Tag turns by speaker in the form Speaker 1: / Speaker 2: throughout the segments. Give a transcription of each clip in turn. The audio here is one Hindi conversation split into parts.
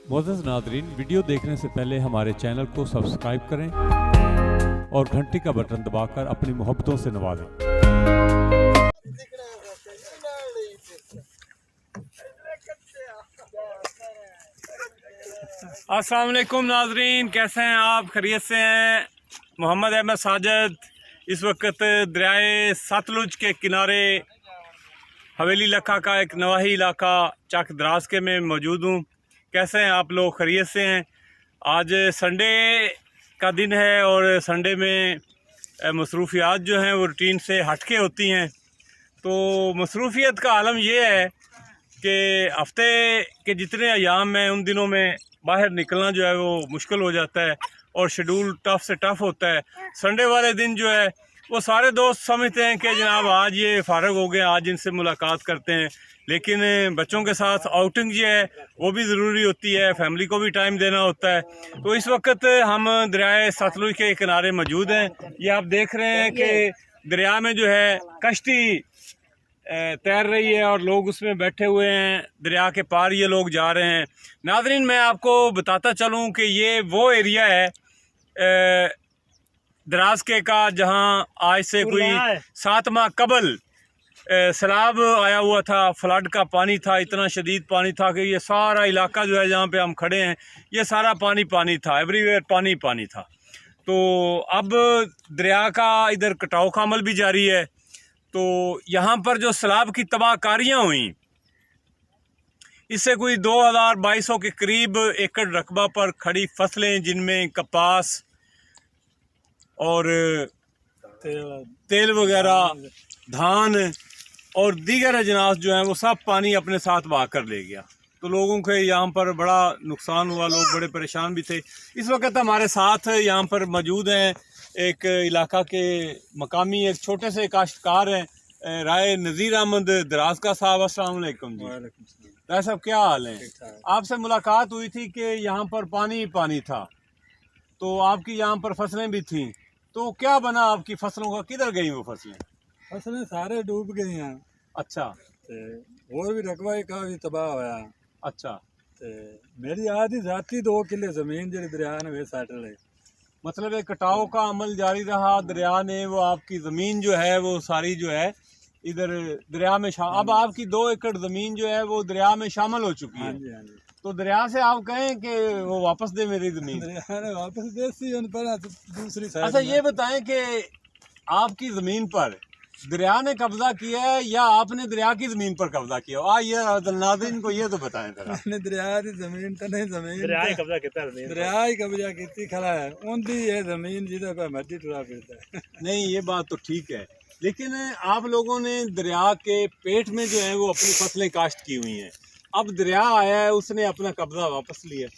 Speaker 1: मोअज़्ज़ज़ नाज़रीन, वीडियो देखने से पहले हमारे चैनल को सब्सक्राइब करें और घंटी का बटन दबाकर अपनी मोहब्बतों से नवाजें।
Speaker 2: अस्सलाम वालेकुम नाज़रीन, कैसे हैं आप? खैरियत से हैं? मोहम्मद अहमद साजिद इस वक्त दरियाए सतलुज के किनारे हवेली लखा का एक नवाही इलाका चक दराज के में मौजूद हूँ। कैसे हैं आप लोग? खैरियत से हैं? आज संडे का दिन है और संडे में मसरूफियात जो हैं वो रूटीन से हटके होती हैं। तो मसरूफियत का आलम ये है कि हफ्ते के जितने अयाम में उन दिनों में बाहर निकलना जो है वो मुश्किल हो जाता है और शेड्यूल टफ़ से टफ़ होता है। संडे वाले दिन जो है वो सारे दोस्त समझते हैं कि जनाब आज ये फ़ारग हो गए, आज इनसे मुलाकात करते हैं, लेकिन बच्चों के साथ आउटिंग जो है वो भी ज़रूरी होती है, फैमिली को भी टाइम देना होता है। तो इस वक्त हम दरियाए सतलुज के किनारे मौजूद हैं। ये आप देख रहे हैं कि दरिया में जो है कश्ती तैर रही है और लोग उसमें बैठे हुए हैं। दरिया के पार ये लोग जा रहे हैं। नाज़रीन, मैं आपको बताता चलूं कि ये वो एरिया है दराज के का जहां आज से कोई 7 माह कबल सैलाब आया हुआ था, फ्लड का पानी था, इतना शदीद पानी था कि ये सारा इलाका जो है जहाँ पे हम खड़े हैं ये सारा पानी पानी था, एवरीवेयर पानी पानी था। तो अब दरिया का इधर कटाव का अमल भी जारी है। तो यहाँ पर जो सैलाब की तबाहकारियाँ हुई, इससे कोई 2200 के करीब एकड़ रकबा पर खड़ी फसलें जिनमें कपास और तेल वगैरह, धान और दीगर अजनास जो हैं वो सब पानी अपने साथ बहा कर ले गया। तो लोगों के यहाँ पर बड़ा नुकसान हुआ, लोग बड़े परेशान भी थे। इस वक्त हमारे साथ यहाँ पर मौजूद हैं एक इलाका के मकामी एक छोटे से काश्तकार हैं राय नज़ीर अहमद दराज का साहब। अस्सलाम वालेकुम जी। राय साहब, क्या हाल है? आपसे मुलाकात हुई थी कि यहाँ पर पानी पानी था, तो आपकी यहाँ पर फसलें भी थीं, तो क्या बना आपकी फसलों का? किधर गई वो फसलें?
Speaker 3: फसलें सारे डूब गई हैं।
Speaker 2: अच्छा।
Speaker 3: और भी रकबा का भी तबाह होया।
Speaker 2: अच्छा।
Speaker 3: मेरी आधी जाती 2 किले जमीन जी दरिया ने वे सैटल है।
Speaker 2: मतलब एक कटाव का अमल जारी रहा, दरिया ने वो आपकी ज़मीन जो है वो सारी जो है इधर दरिया में अब आपकी 2 एकड़ ज़मीन जो है वो दरिया में शामिल हो चुकी है।
Speaker 3: हाँ जी, हाँ जी।
Speaker 2: तो दरिया से आप कहें कि वो वापस दे मेरी ज़मीन।
Speaker 3: दरिया ने वापस देसी उन पर दूसरी साइड।
Speaker 2: अच्छा, ये बताएं कि आपकी ज़मीन पर दरिया ने कब्जा किया है या आपने दरिया की ज़मीन पर कब्जा किया? ये नाज़रीन को ये तो बताएं जरा।
Speaker 3: मैंने दरिया की ज़मीन तो नहीं, ज़मीन
Speaker 2: दरिया ही कब्जा किया है।
Speaker 3: दरिया ही कब्जा की खड़ा है उनकी ये ज़मीन जिधर पर मर्जी टुरा फिरता है।
Speaker 2: नहीं, ये बात तो ठीक है, लेकिन आप लोगों ने दरिया के पेट में जो है वो अपनी फसलें काश्त की हुई हैं। अब दरिया आया है, उसने अपना कब्जा वापस लिया,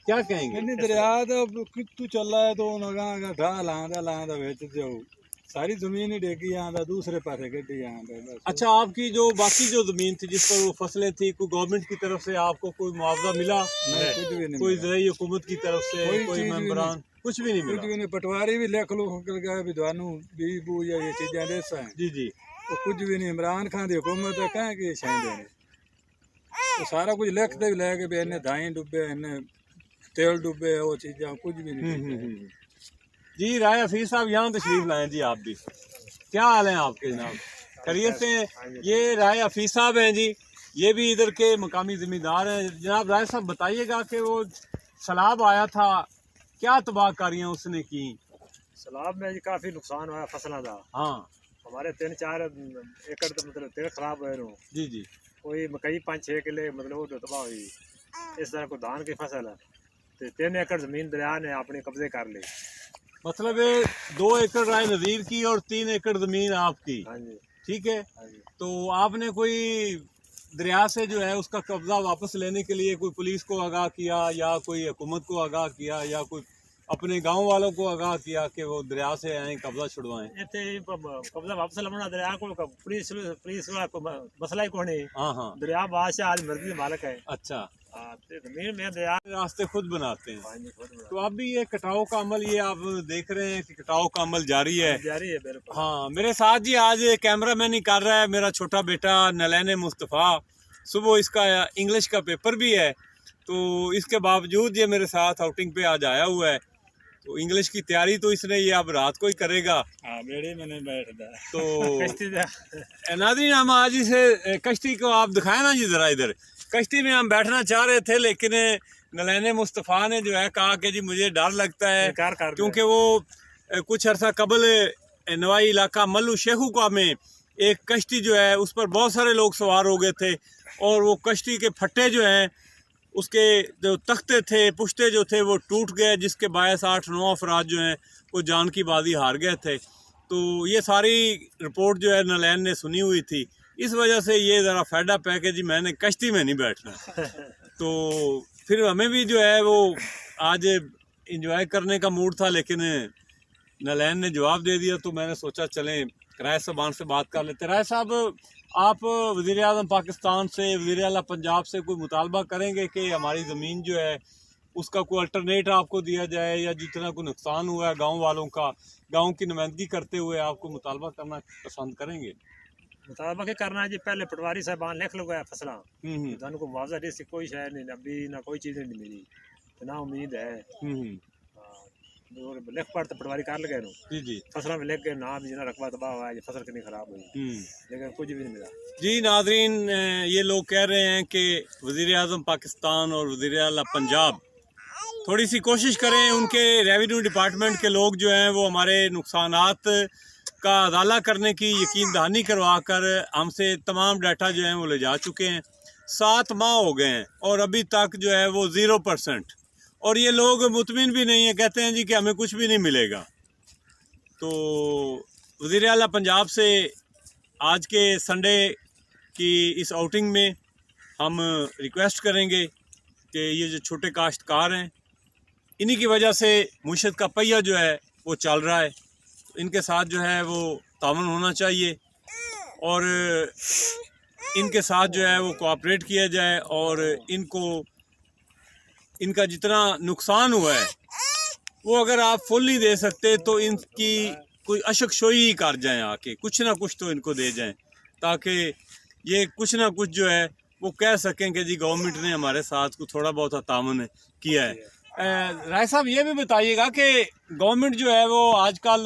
Speaker 2: क्या कहेंगे?
Speaker 3: नहीं, दरिया तो कितू चल रहा है तो उन्होंने ढा लांदा बेच जाओ, सारी जमीन ही डेगी यहाँ दूसरे पासे गड्डी यहाँ।
Speaker 2: अच्छा, आपकी जो बाकी जो जमीन थी जिस पर वो फसलें थी, कोई गवर्नमेंट की तरफ से आपको कोई मुआवजा मिला?
Speaker 3: नहीं, कुछ भी नहीं।
Speaker 2: कोई ज़राई हुकूमत की तरफ से कोई मेंबरान कुछ भी नहीं मिला?
Speaker 3: कुछ भी नहीं। पटवारी भी लिख लो गए विद्वानू बी बू या ये चीज़ें दे हैं।
Speaker 2: जी जी।
Speaker 3: तो कुछ भी नहीं। इमरान खान की हुकूमत है कहें कि शायद देने तो सारा कुछ लिखते भी लगे भी इन्हें धाई डुबे, इन्हें तेल डुबे, वो चीज़ें कुछ भी नहीं।
Speaker 2: जी राय हफीज साहब यहाँ तशरीफ लाएं जी। आप भी, क्या हाल है आपके जनाब? खैरियत से? ये राय हफीज साहब हैं जी, ये भी इधर के मकामी ज़मींदार हैं। जनाब राय साहब, बताइएगा कि वो सैलाब आया था, क्या तबाहकारियाँ उसने की?
Speaker 4: सैलाब में जी काफ़ी नुकसान हुआ फसलों का।
Speaker 2: हाँ,
Speaker 4: हमारे 3-4 एकड़ तो मतलब तेल खराब हुए रो।
Speaker 2: जी जी।
Speaker 4: कोई मकई 5-6 किले मतलब वो तबाह हुई। इस तरह को धान की फसल है तो 3 एकड़ ज़मीन दरिया ने अपने कब्जे कर ली।
Speaker 2: मतलब 2 एकड़ राय नज़ीर की और 3 एकड़ ज़मीन आपकी।
Speaker 4: हाँ जी,
Speaker 2: ठीक है।
Speaker 4: हाँ जी।
Speaker 2: तो आपने कोई दरिया से जो है उसका कब्जा वापस लेने के लिए कोई पुलिस को आगाह किया या कोई हुकूमत को आगाह किया या कोई अपने गांव वालों को आगाह किया कि वो दरिया से आए कब्जा छुड़वाएं?
Speaker 4: इतने कब्जा वापस लमना दरिया को पुलिस पुलिस मसला ही कोई नहीं।
Speaker 2: हाँ हाँ।
Speaker 4: दरिया बादशाह आज मर्जी मालिक है।
Speaker 2: अच्छा।
Speaker 4: जमीन में दरिया
Speaker 2: रास्ते खुद बनाते हैं।
Speaker 4: हाँ जी, खुद बना।
Speaker 2: तो अभी ये कटाव का अमल, ये आप देख रहे हैं कि कटाव का अमल जारी है।
Speaker 4: जारी है बिल्कुल।
Speaker 2: हाँ, मेरे साथ जी आज कैमरा मैन ही कर रहा है मेरा छोटा बेटा नलैन मुस्तफ़ा। सुबह इसका इंग्लिश का पेपर भी है तो इसके बावजूद ये मेरे साथ आउटिंग पे आज आया हुआ है। तो इंग्लिश की तैयारी तो इसने ये अब रात को ही करेगा।
Speaker 3: हाँ बेड़े में नहीं बैठता।
Speaker 2: तो नाज़रीन, हम आज इसे कश्ती को आप दिखाए ना जी ज़रा इधर। कश्ती में हम बैठना चाह रहे थे, लेकिन नलैन मुस्तफ़ा ने जो है कहा कि जी मुझे डर लगता है, क्योंकि वो कुछ अर्सा कबल नवाई इलाका मल्लू शेखुका में एक कश्ती जो है उस पर बहुत सारे लोग सवार हो गए थे, और वो कश्ती के फट्टे जो हैं उसके जो तख्ते थे, पुश्ते जो थे वो टूट गए, जिसके बायस 8-9 अफराद जो हैं वो जान की बाजी हार गए थे। तो ये सारी रिपोर्ट जो है नलैन ने सुनी हुई थी, इस वजह से ये ज़रा फेडअप है कि जी मैंने कश्ती में नहीं बैठना। तो फिर हमें भी जो है वो आज इंजॉय करने का मूड था, लेकिन नलैन ने जवाब दे दिया। तो मैंने सोचा चलें राय साहबान से बात कर लेते। राय साहब, आप वज़ीर आज़म पाकिस्तान से, वज़ीर आला पंजाब से कोई मुतालबा करेंगे कि हमारी ज़मीन जो है उसका कोई अल्टरनेट आपको दिया जाए, या जितना कोई नुकसान हुआ है गांव वालों का, गांव की नुमाइंदगी करते हुए आपको मुतालबा करना पसंद करेंगे?
Speaker 4: मुतालबा क्या करना है जी, पहले पटवारी साहबान लिख लो गया फसला, तो को मुआवजा दे से कोई शायद नहीं, अभी ना कोई चीज़ नहीं मिली, तो ना उम्मीद है। लिख पढ़ तो पटवारी कर लगे
Speaker 2: जी जी,
Speaker 4: फसल में लिख गए ना भी जना रकबा तबाह हुआ है, फसल कितनी खराब हुई, लेकिन कुछ भी नहीं मिला।
Speaker 2: जी नाज़रीन, ये लोग कह रहे हैं कि वज़ीर आज़म पाकिस्तान और वज़ीर आला पंजाब थोड़ी सी कोशिश करें, उनके रेवेन्यू डिपार्टमेंट के लोग जो हैं वो हमारे नुकसानात का अदाला करने की यकीन दहानी करवा कर हमसे तमाम डाटा जो हैं वो ले जा चुके हैं। 7 माह हो गए हैं और अभी तक जो है वो 0%, और ये लोग मुतमिन भी नहीं है, कहते हैं जी कि हमें कुछ भी नहीं मिलेगा। तो वज़ीर आला पंजाब से आज के संडे की इस आउटिंग में हम रिक्वेस्ट करेंगे कि ये जो छोटे काश्तकार हैं, इन्हीं की वजह से मुशीअत का पहिया जो है वो चल रहा है, तो इनके साथ जो है वो तावन होना चाहिए, और इनके साथ जो है वो कोऑपरेट किया जाए, और इनका जितना नुकसान हुआ है वो अगर आप फुल नहीं दे सकते तो इनकी कोई अशकशोई ही कर जाएं, आके कुछ ना कुछ तो इनको दे जाएं, ताकि ये कुछ ना कुछ जो है वो कह सकें कि जी गवर्नमेंट ने हमारे साथ को थोड़ा बहुत तामन किया है। राय साहब, ये भी बताइएगा कि गवर्नमेंट जो है वो आजकल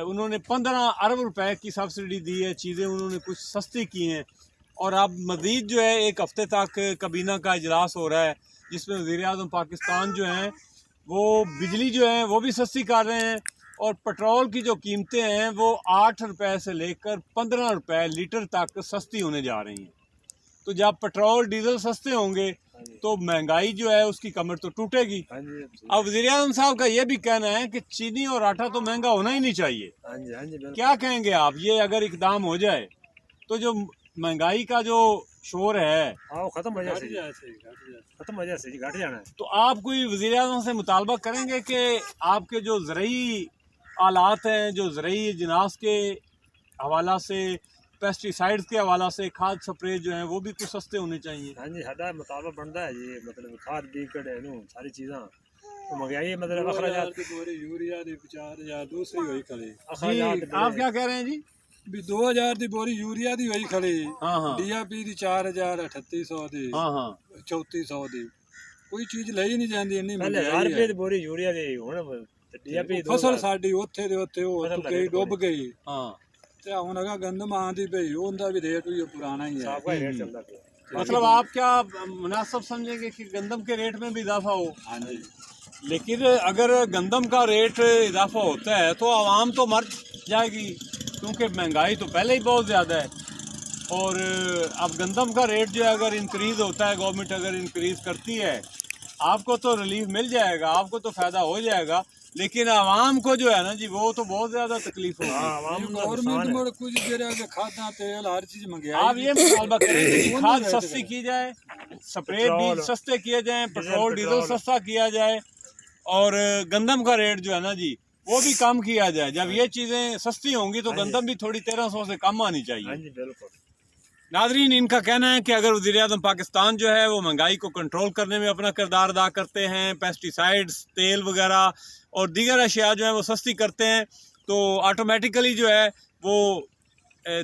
Speaker 2: उन्होंने 15 अरब रुपए की सब्सिडी दी है, चीज़ें उन्होंने कुछ सस्ती की हैं, और अब मज़ीद जो है 1 हफ़्ते तक काबीना का इजलास हो रहा है, जिसमें वज़ीर आज़म पाकिस्तान जो हैं वो बिजली जो है वो भी सस्ती कर रहे हैं, और पेट्रोल की जो कीमतें हैं वो 8 रुपए से लेकर 15 रुपए लीटर तक सस्ती होने जा रही हैं। तो जब पेट्रोल डीजल सस्ते होंगे तो महंगाई जो है उसकी कमर तो टूटेगी। अब वज़ीर आज़म साहब का ये भी कहना है कि चीनी और आटा तो महंगा होना ही नहीं चाहिए। क्या कहेंगे आप, ये अगर इकदाम हो जाए तो जो महंगाई का जो शोर है
Speaker 4: वो खत्म हो जाए, खत्म हो जाए, घट जाना है।
Speaker 2: तो आप कोई वज़ीर आज़म से मुतालबा करेंगे कि आपके जो ज़रई आलात हैं, जो ज़रई जिनास के हवाला से, पेस्टिसाइड्स के हवाला से, खाद स्प्रे जो हैं वो भी कुछ सस्ते होने चाहिए।
Speaker 4: हाँ जी, हदा मुतालबा बनता है जी, मतलब खाद बीकड़ है नो सारी चीज़ां तो महंगाई मतलब अखराजात
Speaker 3: की बोरी यूरिया दी 4000 दूसरी वही खड़ी।
Speaker 2: आप क्या कह रहे हैं जी?
Speaker 3: भी 2000 दी बोरी यूरिया दी वही खड़ी,
Speaker 2: हाँ
Speaker 3: डीएपी दी 4000, 3800 दी, 3400 दी, कोई चीज ਲਈ नहीं ਜਾਂਦੀ ਇੰਨੀ
Speaker 4: पहले 1000 रुपए दी बोरी यूरिया दी, हुन डीएपी
Speaker 3: फसल ਸਾਡੀ ਉੱਥੇ ਦੇ ਉੱਥੇ ਉਹ ਕਈ ਡੁੱਬ ਗਈ।
Speaker 2: हाँ,
Speaker 3: ਤੇ ਹੁਣ ਅਗਾ ਗੰਦਮ ਆਂਦੀ ਪਈ, ਉਹਦਾ ਵੀ ਰੇਟ ਵੀ ਪੁਰਾਣਾ ਹੀ है।
Speaker 4: साफ का रेट चलता है।
Speaker 2: मतलब आप क्या मुनासिब समझेंगे कि गंदम के रेट में भी इजाफा हो?
Speaker 3: हाँ जी,
Speaker 2: लेकिन अगर गंदम का रेट इजाफा होता है तो आवाम तो मर जाएगी, क्योंकि महंगाई तो पहले ही बहुत ज़्यादा है, और अब गंदम का रेट जो है अगर इंक्रीज़ होता है, गवर्नमेंट अगर इंक्रीज़ करती है, आपको तो रिलीफ मिल जाएगा, आपको तो फ़ायदा हो जाएगा, लेकिन आवाम को जो है ना जी वो तो बहुत ज़्यादा तकलीफ होगी।
Speaker 3: गवर्नमेंट को कुछ जरा खादा तेल हर चीज मंगाई।
Speaker 2: आप ये मुतालबा करेंगे कि खाद सस्ती की जाए, स्प्रे बीज सस्ते किए जाएँ, पेट्रोल डीजल सस्ता किया जाए, और गंदम का रेट जो है ना जी वो भी कम किया जाए। जब ये चीज़ें सस्ती होंगी तो गंदम भी थोड़ी 1300 से कम आनी चाहिए। नाजरीन, इनका कहना है कि अगर वज़ीर आज़म पाकिस्तान जो है वो महंगाई को कंट्रोल करने में अपना किरदार अदा करते हैं, पेस्टिसाइड्स, तेल वगैरह और दीगर अशिया जो है वो सस्ती करते हैं, तो ऑटोमेटिकली जो है वो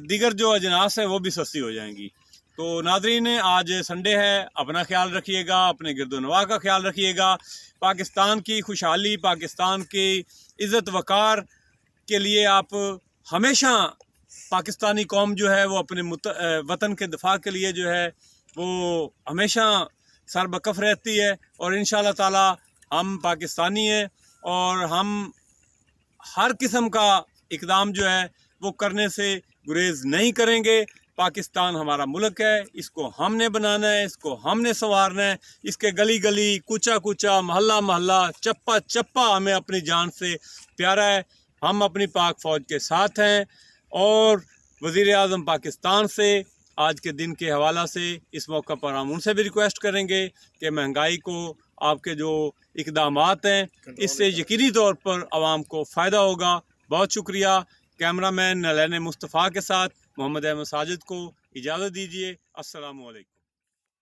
Speaker 2: दीगर जो अजनास हैं वो भी सस्ती हो जाएंगी। तो नाज़रीन, आज संडे है, अपना ख्याल रखिएगा, अपने गिरदोनवा का ख्याल रखिएगा। पाकिस्तान की खुशहाली, पाकिस्तान की इज़्ज़त वक़ार के लिए आप हमेशा, पाकिस्तानी कौम जो है वो अपने वतन के दिफा के लिए जो है वो हमेशा सरबकफ रहती है। और इंशाअल्लाह ताला हम पाकिस्तानी हैं और हम हर किस्म का इक़दाम जो है वो करने से गुरेज़ नहीं करेंगे। पाकिस्तान हमारा मुल्क है, इसको हमने बनाना है, इसको हमने संवारना है। इसके गली गली, कूचा कूचा, मोहल्ला मोहल्ला, चप्पा चप्पा हमें अपनी जान से प्यारा है। हम अपनी पाक फ़ौज के साथ हैं और वज़ीर आज़म पाकिस्तान से आज के दिन के हवाला से इस मौका पर हम उनसे भी रिक्वेस्ट करेंगे कि महंगाई को, आपके जो इक़दामात हैं, इससे यकीनी तौर पर आवाम को फ़ायदा होगा। बहुत शुक्रिया। कैमरामैन नलैन मुस्तफ़ा के साथ मोहम्मद अहमद साजिद को इजाज़त दीजिए। अस्सलामु अलैकुम।